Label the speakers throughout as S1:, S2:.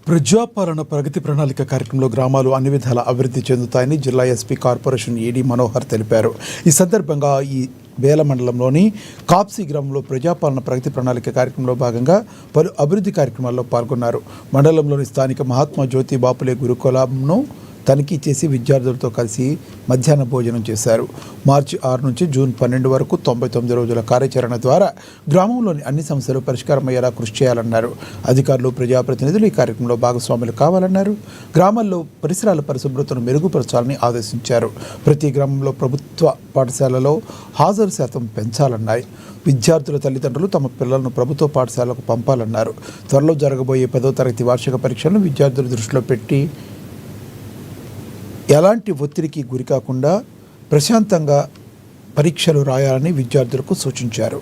S1: ప్రజాపాలన ప్రగతి ప్రణాళిక కార్యక్రమంలో గ్రామాలు అన్ని విధాల అభివృద్ధి చెందుతాయని జిల్లా ఎస్పీ కార్పొరేషన్ ఏడీ మనోహర్ తెలిపారు. ఈ సందర్భంగా ఈ బేల మండలంలోని కాప్సీ గ్రామంలో ప్రజాపాలన ప్రగతి ప్రణాళిక కార్యక్రమంలో భాగంగా పలు అభివృద్ధి కార్యక్రమాల్లో పాల్గొన్నారు. మండలంలోని స్థానిక మహాత్మా జ్యోతి బాపులే గురుకులంను తనిఖీ చేసి విద్యార్థులతో కలిసి మధ్యాహ్న భోజనం చేశారు. మార్చి 6 నుంచి జూన్ 12 వరకు 99 రోజుల కార్యాచరణ ద్వారా గ్రామంలోని అన్ని సమస్యలు పరిష్కారమయ్యేలా కృషి చేయాలన్నారు. అధికారులు, ప్రజాప్రతినిధులు ఈ కార్యక్రమంలో భాగస్వాములు కావాలన్నారు. గ్రామాల్లో పరిసరాల పరిశుభ్రతను మెరుగుపరచాలని ఆదేశించారు. ప్రతి గ్రామంలో ప్రభుత్వ పాఠశాలలో హాజరు శాతం పెంచాలన్నారు. విద్యార్థుల తల్లిదండ్రులు తమ పిల్లలను ప్రభుత్వ పాఠశాలకు పంపాలన్నారు. త్వరలో జరగబోయే 10వ తరగతి వార్షిక పరీక్షలను విద్యార్థుల దృష్టిలో పెట్టి ఎలాంటి ఒత్తిడికి గురికాకుండా ప్రశాంతంగా పరీక్షలు రాయాలని విద్యార్థులకు సూచించారు.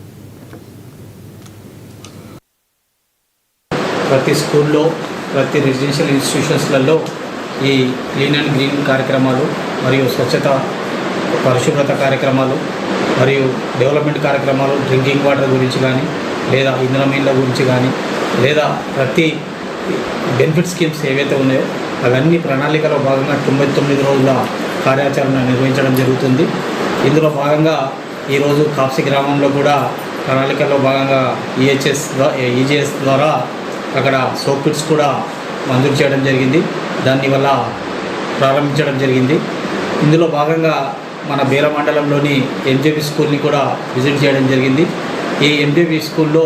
S2: ప్రతి స్కూల్లో, ప్రతి రెసిడెన్షియల్ ఇన్స్టిట్యూషన్స్లలో ఈ క్లీన్ అండ్ గ్రీన్ కార్యక్రమాలు మరియు స్వచ్ఛత పరిశుభ్రత కార్యక్రమాలు మరియు డెవలప్మెంట్ కార్యక్రమాలు, డ్రింకింగ్ వాటర్ గురించి కానీ లేదా ఇంధనం ఇళ్ళ గురించి కానీ లేదా ప్రతి బెనిఫిట్ స్కీమ్స్ ఏవైతే ఉన్నాయో అవన్నీ ప్రణాళికలో భాగంగా 99 రోజుల కార్యాచరణ నిర్వహించడం జరుగుతుంది. ఇందులో భాగంగా ఈరోజు కాప్సీ గ్రామంలో కూడా ప్రణాళికలో భాగంగా ఈజీఎస్ ద్వారా అక్కడ సోప్ పిట్స్ కూడా మంజూరు చేయడం జరిగింది. దానివల్ల ప్రారంభించడం జరిగింది. ఇందులో భాగంగా మన బేల మండలంలోని ఎంజేపీ స్కూల్ని కూడా విజిట్ చేయడం జరిగింది. ఈ ఎంజేపీ స్కూల్లో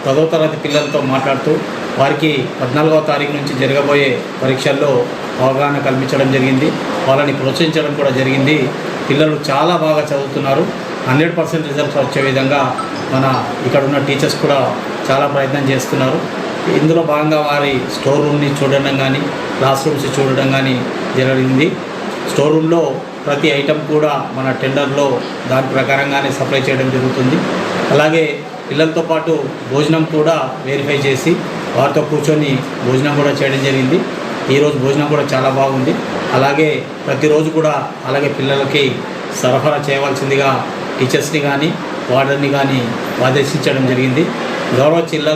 S2: 10వ తరగతి పిల్లలతో మాట్లాడుతూ వారికి 14వ తారీఖు నుంచి జరగబోయే పరీక్షల్లో అవగాహన కల్పించడం జరిగింది. వాళ్ళని ప్రోత్సహించడం కూడా జరిగింది. పిల్లలు చాలా బాగా చదువుతున్నారు. 100% రిజల్ట్స్ వచ్చే విధంగా మన ఇక్కడ ఉన్న టీచర్స్ కూడా చాలా ప్రయత్నం చేస్తున్నారు. ఇందులో భాగంగా వారి స్టోర్ రూమ్ని చూడడం కానీ, క్లాస్ రూమ్స్ చూడడం కానీ జరిగింది. స్టోర్ రూమ్లో ప్రతి ఐటెం కూడా మన టెండర్లో దాని ప్రకారంగానే సప్లై చేయడం జరుగుతుంది. అలాగే పిల్లలతో పాటు భోజనం కూడా వెరిఫై చేసి వారితో కూర్చొని భోజనం కూడా చేయడం జరిగింది. ఈరోజు భోజనం కూడా చాలా బాగుంది. అలాగే ప్రతిరోజు కూడా అలాగే పిల్లలకి సరఫరా చేయవలసిందిగా టీచర్స్ని కానీ వార్డర్ని కానీ ఆదేశించడం జరిగింది. గౌరవ జిల్లా